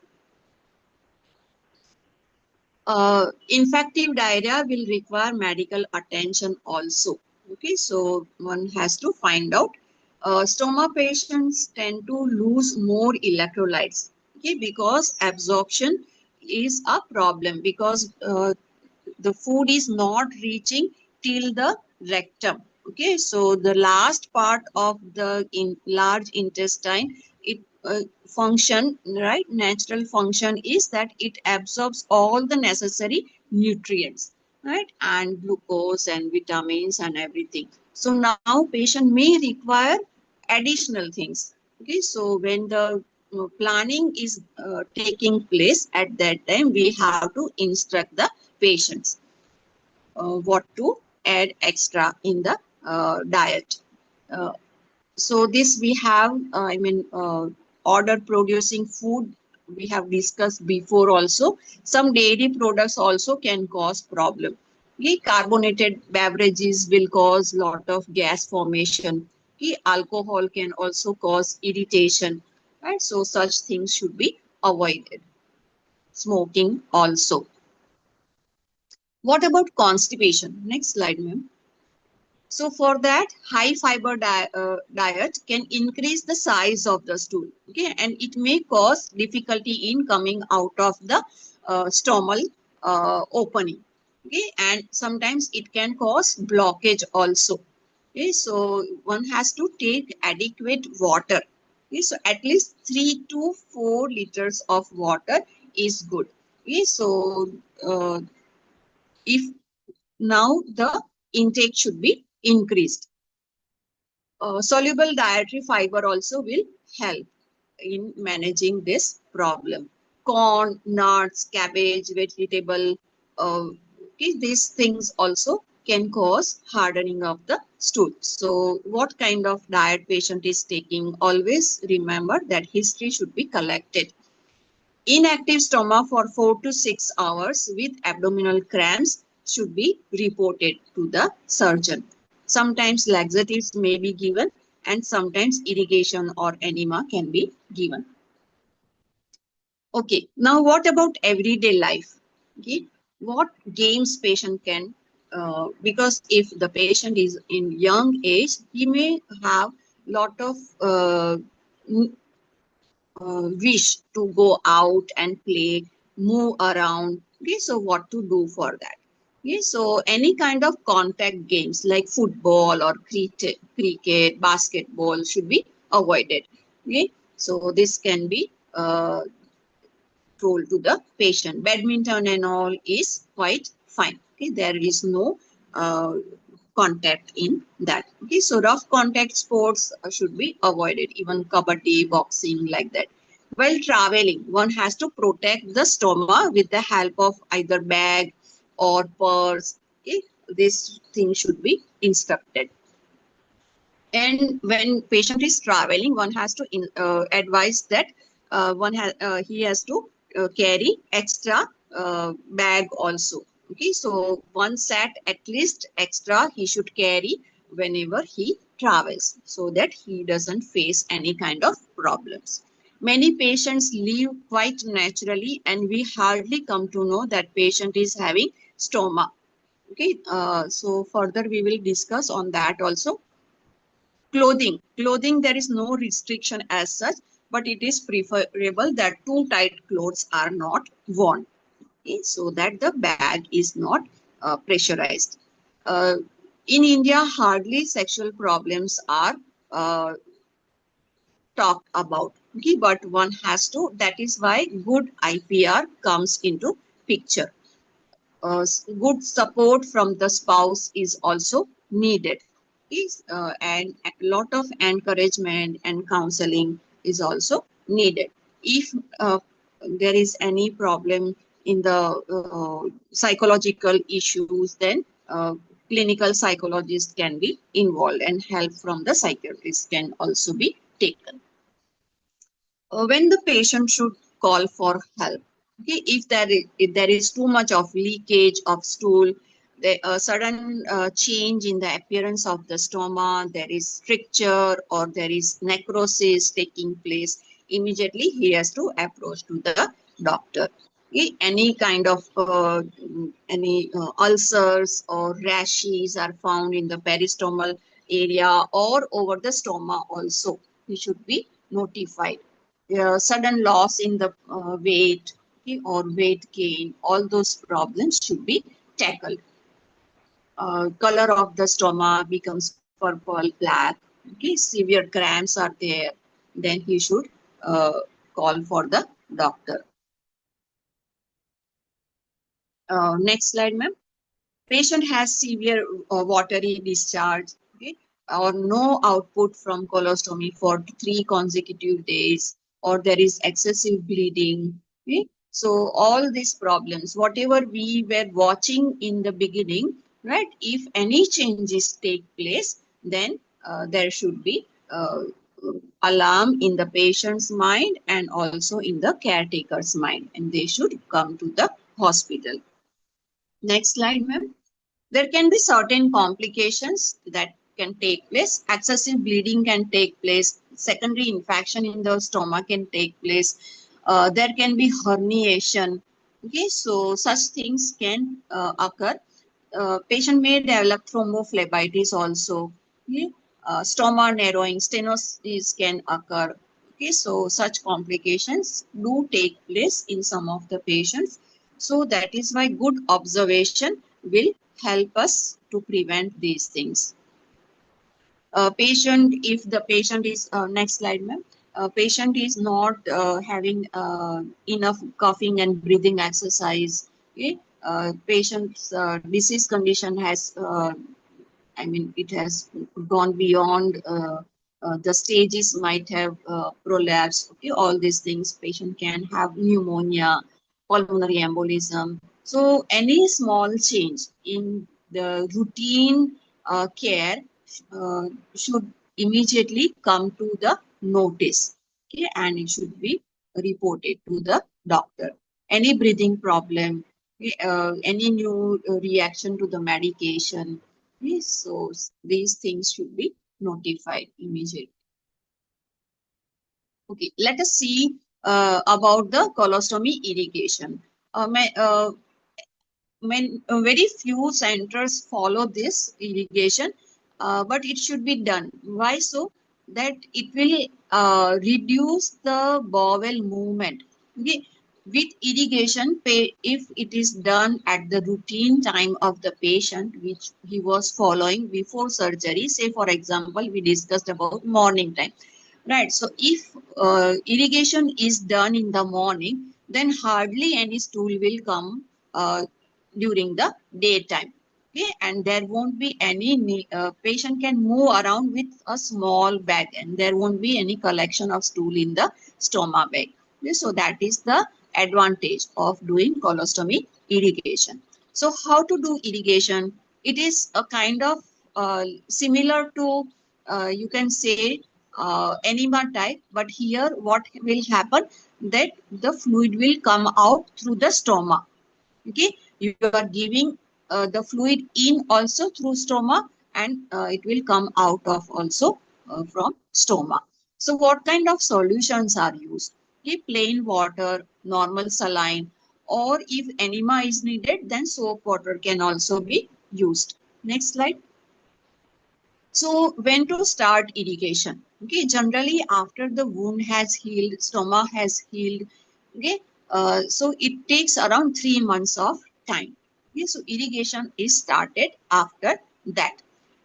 Infective diarrhea will require medical attention also. Okay, so one has to find out. Stoma patients tend to lose more electrolytes. Okay, because absorption is a problem because the food is not reaching till the rectum. Okay, so the last part of the large intestine, it function, right, natural function is that it absorbs all the necessary nutrients, right, and glucose and vitamins and everything. So now patient may require additional things. Okay, so when the planning is taking place, at that time we have to instruct the patients what to add extra in the diet. Uh, so this we have, order producing food we have discussed before also. Some dairy products also can cause problem. Okay, carbonated beverages will cause lot of gas formation. Okay, alcohol can also cause irritation. Right, so such things should be avoided. Smoking also. What about constipation? Next slide, ma'am. So for that, high fiber diet can increase the size of the stool, okay, and it may cause difficulty in coming out of the stomal opening, okay, and sometimes it can cause blockage also. Okay, so one has to take adequate water. Okay, so at least 3 to 4 liters of water is good. Okay, so if now the intake should be increased. Soluble dietary fiber also will help in managing this problem. Corn, nuts, cabbage, vegetable, okay, these things also can cause hardening of the stool. So what kind of diet patient is taking? Always remember that history should be collected. Inactive stomach for 4 to 6 hours with abdominal cramps should be reported to the surgeon. Sometimes laxatives may be given and sometimes irrigation or enema can be given. Okay, now what about everyday life? Okay, what games patient can, because if the patient is in young age, he may have lot of wish to go out and play, move around. Okay, so what to do for that? Okay, so any kind of contact games like football or cricket, basketball should be avoided. Okay, so this can be told to the patient. Badminton and all is quite fine. Okay, there is no contact in that. Okay, so rough contact sports should be avoided, even kabaddi, boxing, like that. While traveling, one has to protect the stoma with the help of either bag or purse. Okay, this thing should be instructed. And when patient is traveling, one has to advise that he has to carry extra bag also. Okay, so one set at least extra he should carry whenever he travels, so that he doesn't face any kind of problems. Many patients live quite naturally and we hardly come to know that patient is having stoma. Okay, so further we will discuss on that also. Clothing, there is no restriction as such, but it is preferable that too tight clothes are not worn, okay, so that the bag is not pressurized. uh, In India, hardly sexual problems are talked about. Okay, but one has to. That is why good IPR comes into picture. Good support from the spouse is also needed. And a lot of encouragement and counseling is also needed. If there is any problem in the psychological issues, then clinical psychologists can be involved and help from the psychiatrist can also be taken. When the patient should call for help. Okay, if there is too much of leakage of stool, the sudden change in the appearance of the stoma, there is stricture or there is necrosis taking place, immediately he has to approach to the doctor. Okay, any kind of any ulcers or rashes are found in the peristomal area or over the stoma also, he should be notified. Sudden loss in the weight, okay, or weight gain, all those problems should be tackled. Color of the stoma becomes purple, black, okay, severe cramps are there, then he should uh, call for the doctor. Next slide, ma'am. Patient has severe watery discharge, okay, or no output from colostomy for 3 consecutive days, or there is excessive bleeding. Okay? So all these problems, whatever we were watching in the beginning, right? If any changes take place, then there should be alarm in the patient's mind and also in the caretaker's mind, and they should come to the hospital. Next slide, ma'am. There can be certain complications that can take place. Excessive bleeding can take place. Secondary infection in the stomach can take place. There can be herniation. Okay, so such things can occur. Patient may develop thrombophlebitis also. Okay? Stoma narrowing, stenosis can occur. Okay, so such complications do take place in some of the patients. So that is why good observation will help us to prevent these things. Patient, if the patient is, next slide, ma'am. Patient is not having enough coughing and breathing exercise. Okay? Patient's disease condition has, I mean, it has gone beyond the stages might have prolapsed. Okay, all these things. Patient can have pneumonia, pulmonary embolism. So any small change in the routine care uh, should immediately come to the notice. Okay, and it should be reported to the doctor. Any breathing problem, any new reaction to the medication. Yes, so these things should be notified immediately. Okay, let us see about the colostomy irrigation. Very few centers follow this irrigation, but it should be done. Why so? That it will reduce the bowel movement. Okay. With irrigation, if it is done at the routine time of the patient, which he was following before surgery, say for example, we discussed about morning time, right? So if irrigation is done in the morning, then hardly any stool will come during the daytime. Okay, and there won't be any patient can move around with a small bag, and there won't be any collection of stool in the stoma bag. Okay, so that is the advantage of doing colostomy irrigation. So how to do irrigation? It is a kind of similar to you can say enema type, but here what will happen, that the fluid will come out through the stoma. Okay, you are giving the fluid in also through stoma, and it will come out of also from stoma. So what kind of solutions are used? Okay, plain water, normal saline, or if enema is needed, then soap water can also be used. Next slide. So when to start irrigation? Okay, generally after the wound has healed, stoma has healed. Okay, so it takes around 3 months of time. Okay, so irrigation is started after that.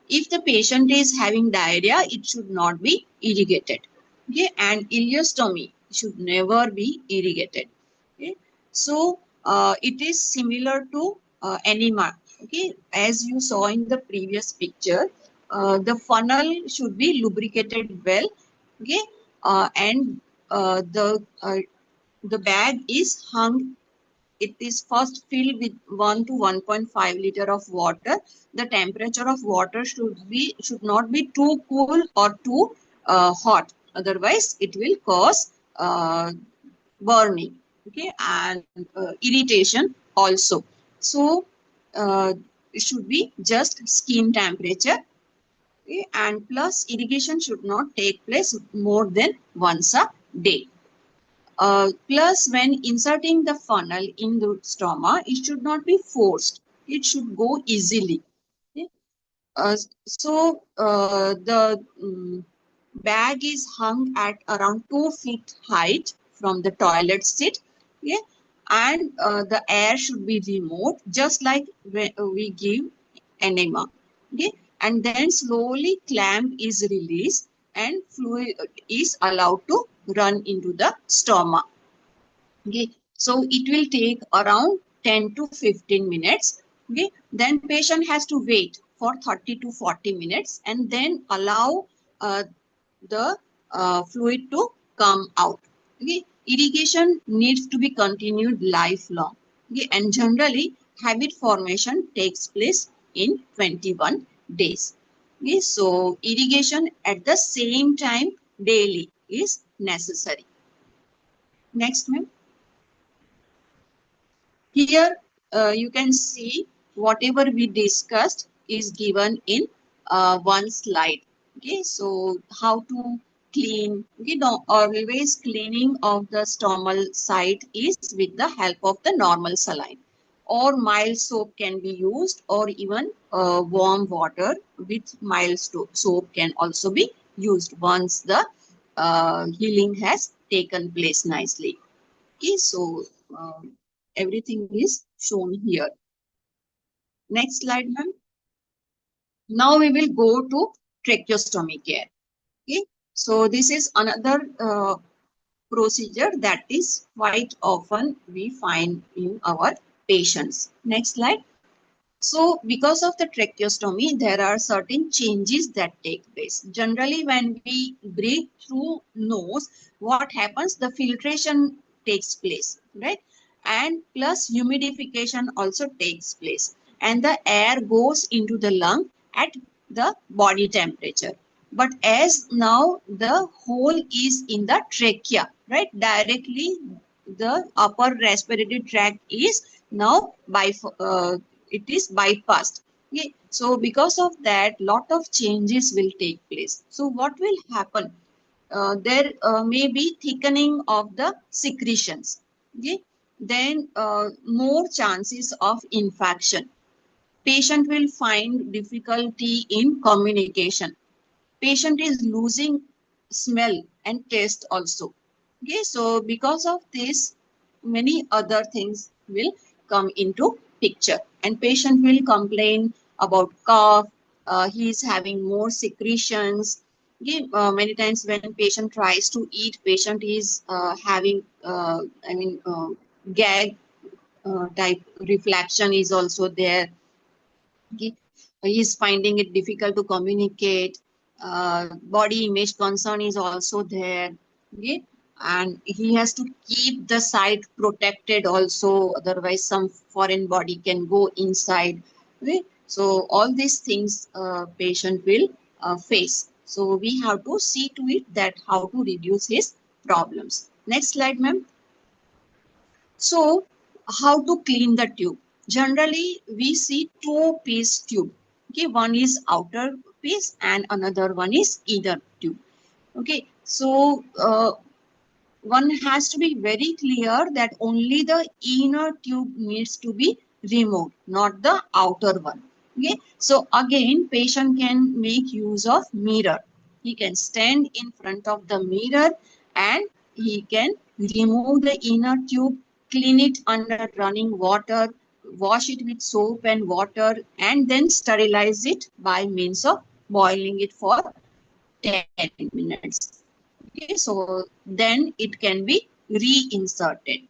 If the patient is having diarrhea, it should not be irrigated. Okay, and ileostomy should never be irrigated. Okay, so it is similar to enema. Okay, as you saw in the previous picture, the funnel should be lubricated well. Okay, and the bag is hung. It is first filled with 1 to 1.5 liter of water. The temperature of water should not be too cool or too hot. Otherwise, it will cause burning, okay, and irritation also. So it should be just skin temperature, okay, and plus irrigation should not take place more than once a day. Plus, when inserting the funnel in the stoma, it should not be forced. It should go easily. Okay? The bag is hung at around 2 feet height from the toilet seat. Okay? And the air should be removed, just like we give enema. Okay? And then slowly clamp is released and fluid is allowed to run into the stoma. Okay, so it will take around 10 to 15 minutes. Okay, then patient has to wait for 30 to 40 minutes and then allow the fluid to come out. Okay, irrigation needs to be continued lifelong. Okay, and generally habit formation takes place in 21 days. Okay, so irrigation at the same time daily is necessary. Next, ma'am. Here you can see whatever we discussed is given in one slide. Okay, so how to clean. Okay, no, always cleaning of the stomal site is with the help of the normal saline, or mild soap can be used, or even warm water with mild soap can also be used once the healing has taken place nicely. Okay, so everything is shown here. Next slide, ma'am. Now we will go to tracheostomy care. Okay, so this is another procedure that is quite often we find in our patients. Next slide. So because of the tracheostomy, there are certain changes that take place. Generally, when we breathe through nose, what happens? The filtration takes place, right? And plus humidification also takes place. And the air goes into the lung at the body temperature. But as now the hole is in the trachea, right? Directly the upper respiratory tract is now it is bypassed. Okay. So because of that, lot of changes will take place. So what will happen? There may be thickening of the secretions. Okay. Then more chances of infection. Patient will find difficulty in communication. Patient is losing smell and taste also. Okay, so because of this, many other things will come into picture, and patient will complain about cough. He is having more secretions. Okay, many times when patient tries to eat, patient is having gag type reflection is also there. Okay. He is finding it difficult to communicate. Body image concern is also there. Okay. And he has to keep the site protected also, otherwise some foreign body can go inside. Okay. So all these things patient will face. So we have to see to it that how to reduce his problems. Next slide, ma'am. So, how to clean the tube? Generally, we see two-piece tube. Okay, one is outer piece and another one is inner tube. Okay, so one has to be very clear that only the inner tube needs to be removed, not the outer one. Okay, so again, patient can make use of mirror. He can stand in front of the mirror and he can remove the inner tube, clean it under running water, wash it with soap and water, and then sterilize it by means of boiling it for 10 minutes. Okay, so then it can be reinserted.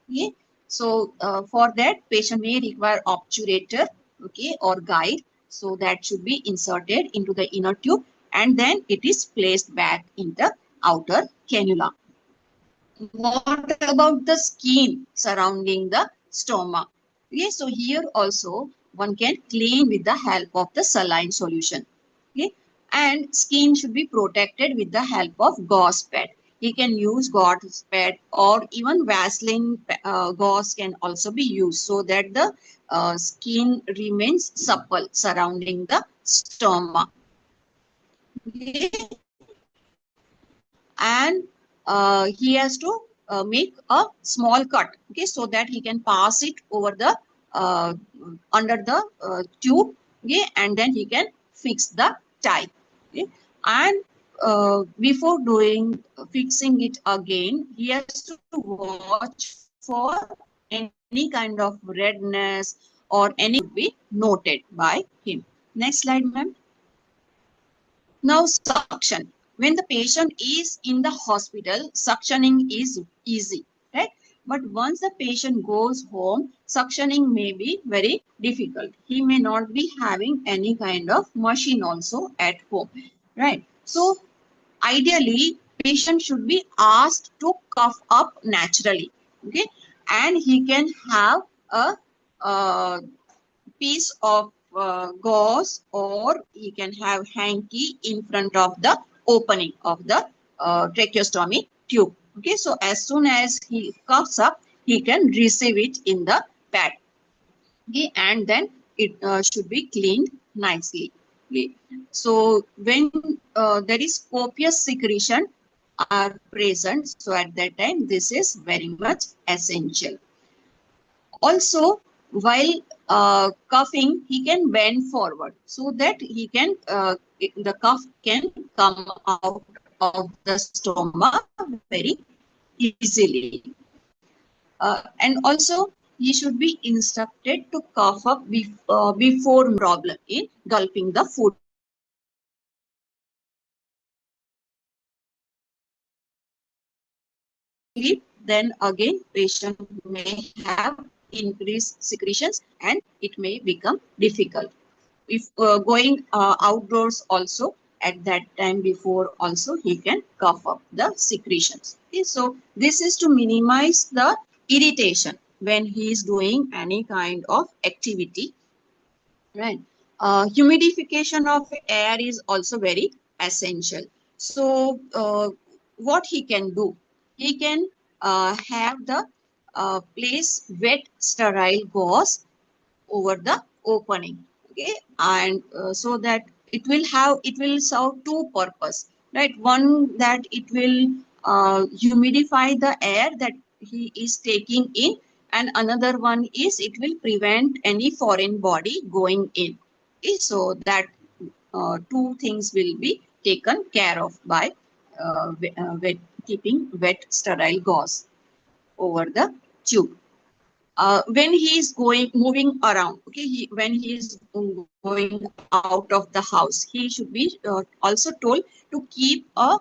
Okay, so for that, patient may require obturator, okay, or guide. So that should be inserted into the inner tube, and then it is placed back in the outer cannula. What about the skin surrounding the stoma? Okay, so here also one can clean with the help of the saline solution. Okay, and skin should be protected with the help of gauze pad. He can use gauze pad, or even Vaseline gauze can also be used, so that the skin remains supple surrounding the stoma. Okay, and he has to make a small cut, okay, so that he can pass it over the under the tube, okay, and then he can fix the tie, okay. And before doing fixing it again, he has to watch for any kind of redness or any be noted by him. Next slide, ma'am. Now, suction. When the patient is in the hospital, suctioning is easy, right? But once the patient goes home, suctioning may be very difficult. He may not be having any kind of machine also at home, right? So, ideally, patient should be asked to cough up naturally, okay? And he can have a piece of gauze, or he can have hanky in front of the opening of the tracheostomy tube. Okay, so as soon as he coughs up, he can receive it in the pad. Okay, and then it should be cleaned nicely. Okay, so when there is copious secretion are present, so at that time this is very much essential. Also, while coughing, he can bend forward so that he can the cough can come out of the stoma very easily. And also, he should be instructed to cough up before problem in gulping the food. Then again, patient may have increased secretions and it may become difficult. If going outdoors also, at that time before also he can cough up the secretions. Okay, so this is to minimize the irritation when he is doing any kind of activity, right? Humidification of air is also very essential. So what he can do, he can have the place wet sterile gauze over the opening, okay, and so that it will serve two purpose, right? One, that it will humidify the air that he is taking in, and another one is it will prevent any foreign body going in. Okay, so that two things will be taken care of by keeping wet sterile gauze over the tube. When he is moving around, okay, when he is going out of the house, he should be also told to keep a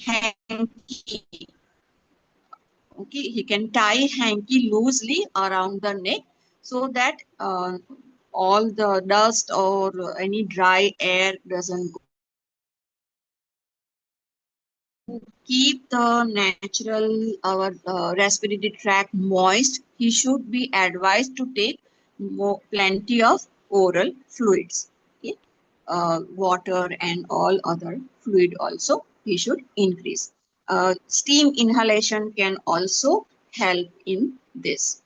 hanky. Okay, he can tie hanky loosely around the neck, so that all the dust or any dry air doesn't go. Keep the natural our respiratory tract moist, he should be advised to take plenty of oral fluids. Okay? Water and all other fluid also he should increase. Steam inhalation can also help in this.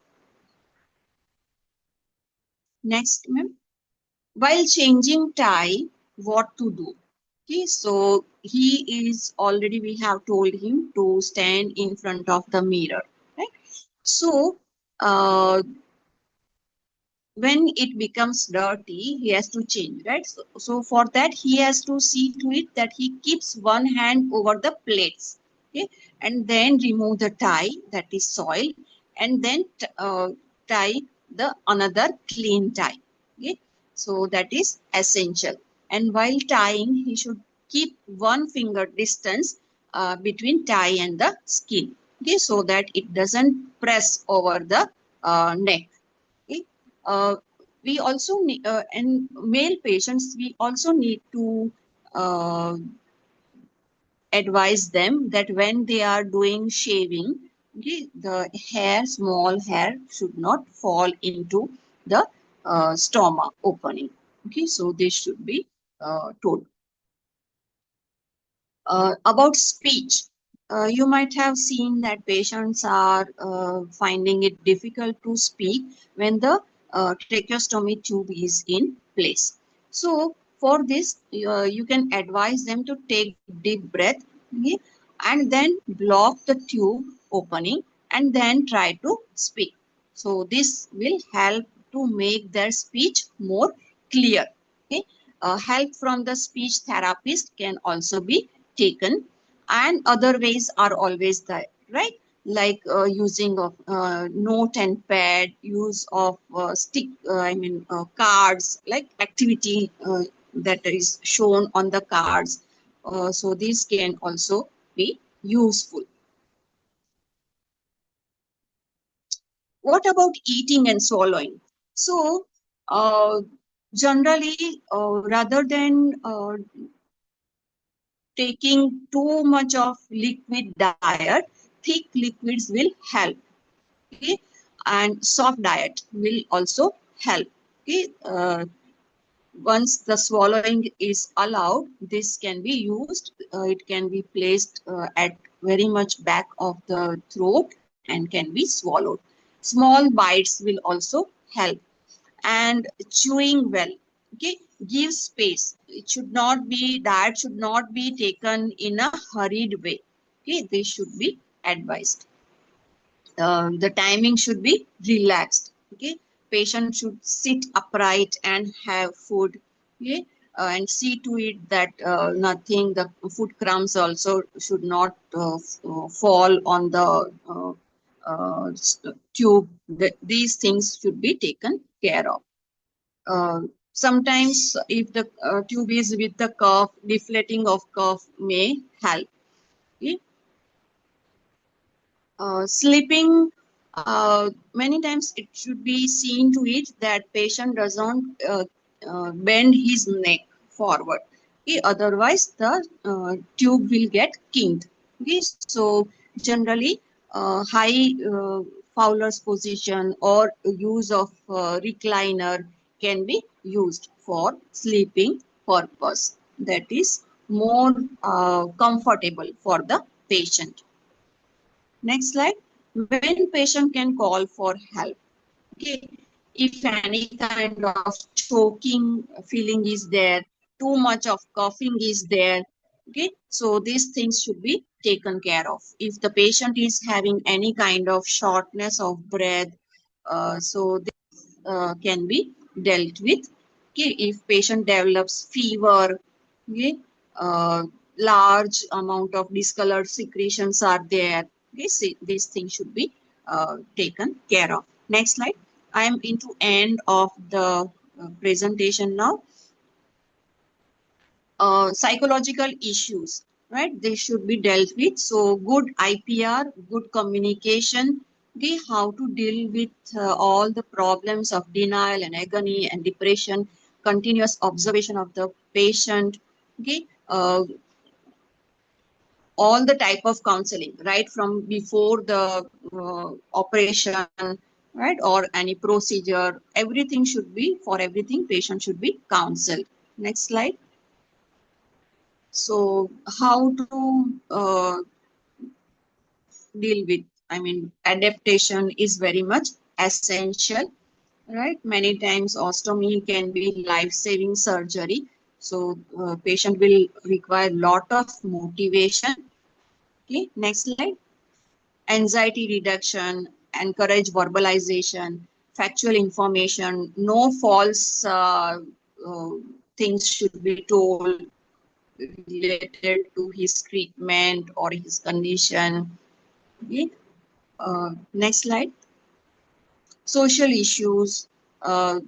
Next, ma'am. While changing tie, what to do? Okay, so he is already, we have told him to stand in front of the mirror, right? So, when it becomes dirty, he has to change, right? So for that, he has to see to it that he keeps one hand over the plates, okay? And then remove the tie that is soiled, and then tie the another clean tie. Okay, so that is essential. And while tying, he should keep 1 finger distance between tie and the skin. Okay, so that it doesn't press over the neck. Okay. Uh, we also need, in male patients, we also need to uh, advise them that when they are doing shaving, okay, the hair, small hair, should not fall into the stomach opening. Okay, so this should be told. About speech, you might have seen that patients are finding it difficult to speak when the tracheostomy tube is in place. So, for this, you can advise them to take deep breath, okay, and then block the tube opening and then try to speak. So, this will help to make their speech more clear. Okay. Help from the speech therapist can also be taken, and other ways are always there, right? Like using of note and pad, use of stick, cards, like activity that is shown on the cards. So these can also be useful. What about eating and swallowing? So generally, rather than taking too much of liquid diet, thick liquids will help. Okay, and soft diet will also help. Okay, once the swallowing is allowed, this can be used. It can be placed at very much back of the throat and can be swallowed. Small bites will also help. And chewing well. Okay, give space. It should not be, diet should not be taken in a hurried way. Okay, this should be advised. The timing should be relaxed. Okay, patient should sit upright and have food. Okay, and see to it that nothing, the food crumbs also should not fall on the tube. These things should be taken care of. Sometimes if the tube is with the cuff, deflating of cuff may help. Okay? Sleeping, many times it should be seen to it that patient doesn't bend his neck forward. Okay? Otherwise, the tube will get kinked. Okay? So generally, high Fowler's position or use of recliner can be used for sleeping purpose. That is more comfortable for the patient. Next slide. When patient can call for help. Okay. If any kind of choking feeling is there, too much of coughing is there. Okay. So these things should be taken care of. If the patient is having any kind of shortness of breath, so this can be dealt with. Okay. If patient develops fever, okay, uh, large amount of discolored secretions are there. Okay, see, these things should be taken care of. Next slide. I am into end of the presentation now. Psychological issues, right? They should be dealt with. So good IPR, good communication, okay, how to deal with all the problems of denial and agony and depression, continuous observation of the patient, okay, all the type of counseling, right, from before the operation, right, or any procedure, everything should be, for everything, patient should be counseled. Next slide. So how to deal with, I mean, adaptation is very much essential, right? Many times ostomy can be life-saving surgery. So patient will require lot of motivation. Okay, next slide. Anxiety reduction, encourage verbalization, factual information, no false things should be told related to his treatment or his condition. Okay. Next slide. social issues, uh,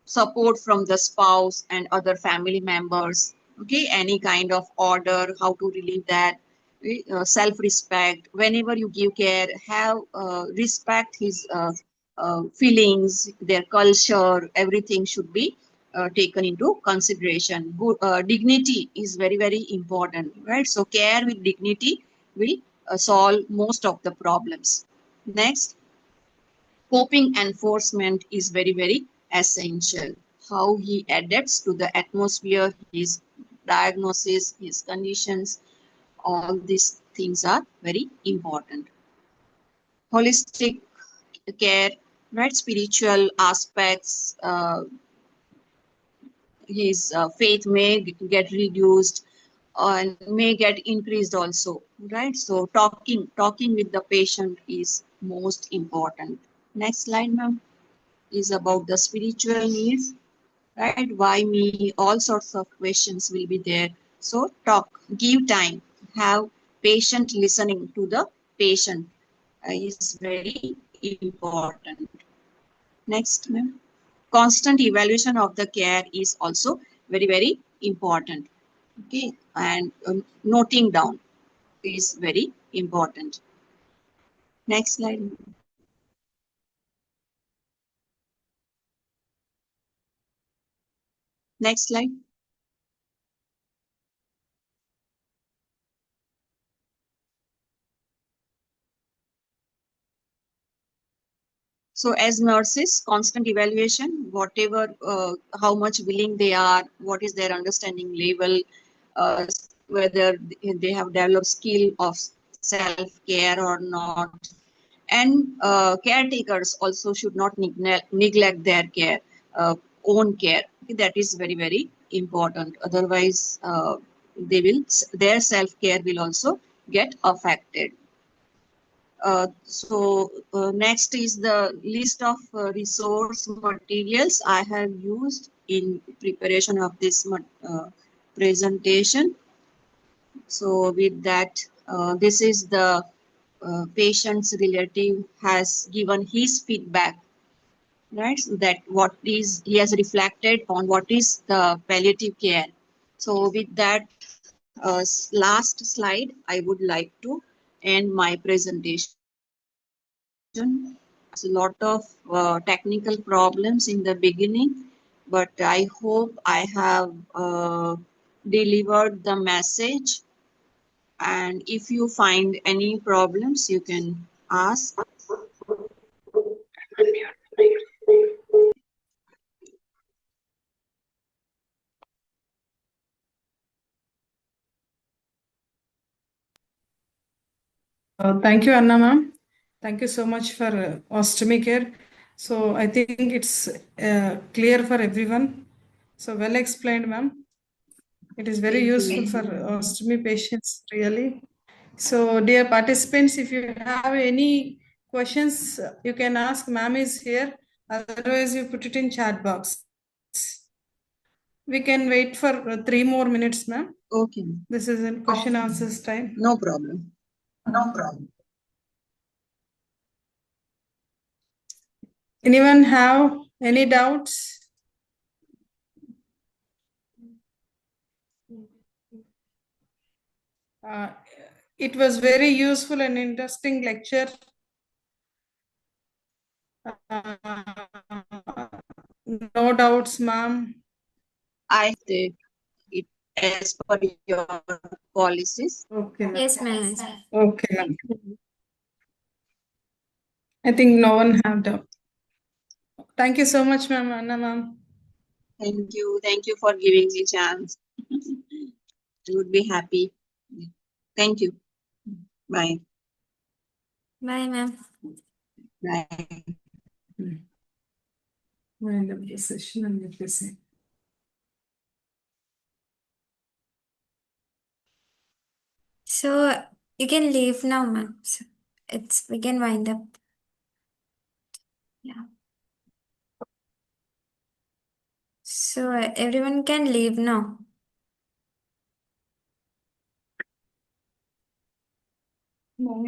support from the spouse and other family members. Okay, any kind of order, how to relieve that. Self-respect. Whenever you give care, have respect his feelings, their culture. Everything should be taken into consideration. Good, dignity is very very important, right? So care with dignity will solve most of the problems. Next, coping enforcement is very, very essential. How he adapts to the atmosphere, his diagnosis, his conditions, all these things are very important. Holistic care, right? Spiritual aspects, his faith may get reduced and may get increased also, right? So talking with the patient is most important. Next slide, ma'am, is about the spiritual needs, right? Why me? All sorts of questions will be there. So talk, give time, have patient listening to the patient is very important. Next, ma'am. Constant evaluation of the care is also very, very important. Okay, and noting down is very important. Next slide. Next slide. So as nurses, constant evaluation, whatever, how much willing they are, what is their understanding level, uh, whether they have developed skill of self-care or not. And caretakers also should not neglect their care, own care. That is very, very important. Otherwise, their self-care will also get affected. Next is the list of resource materials I have used in preparation of this presentation. So with that, this is the patient's relative has given his feedback, right? So that what is he has reflected on what is the palliative care. So with that last slide, I would like to end my presentation. A lot of technical problems in the beginning, but I hope I have delivered the message. And if you find any problems, you can ask. Thank you, Anna ma'am. Thank you so much for Ostomy Care. So I think it's clear for everyone. So well explained, ma'am. It is very useful for ostomy patients, really. So, dear participants, if you have any questions, you can ask. Ma'am is here. Otherwise, you put it in chat box. We can wait for 3 more minutes, ma'am. Okay, This is a question answers time. no problem. No problem. Anyone have any doubts? Uh, it was very useful and interesting lecture. No doubts, ma'am. I take it as per your policies. Okay, ma'am. Yes, ma'am. Okay, ma'am. I think no one have doubt. Thank you so much, ma'am. Anna, ma'am. Thank you. Thank you for giving me chance. I would be happy. Thank you. Bye. Bye, ma'am. Bye. Wind up the session and let us say. So you can leave now, ma'am. So we can wind up. Yeah. So everyone can leave now. No,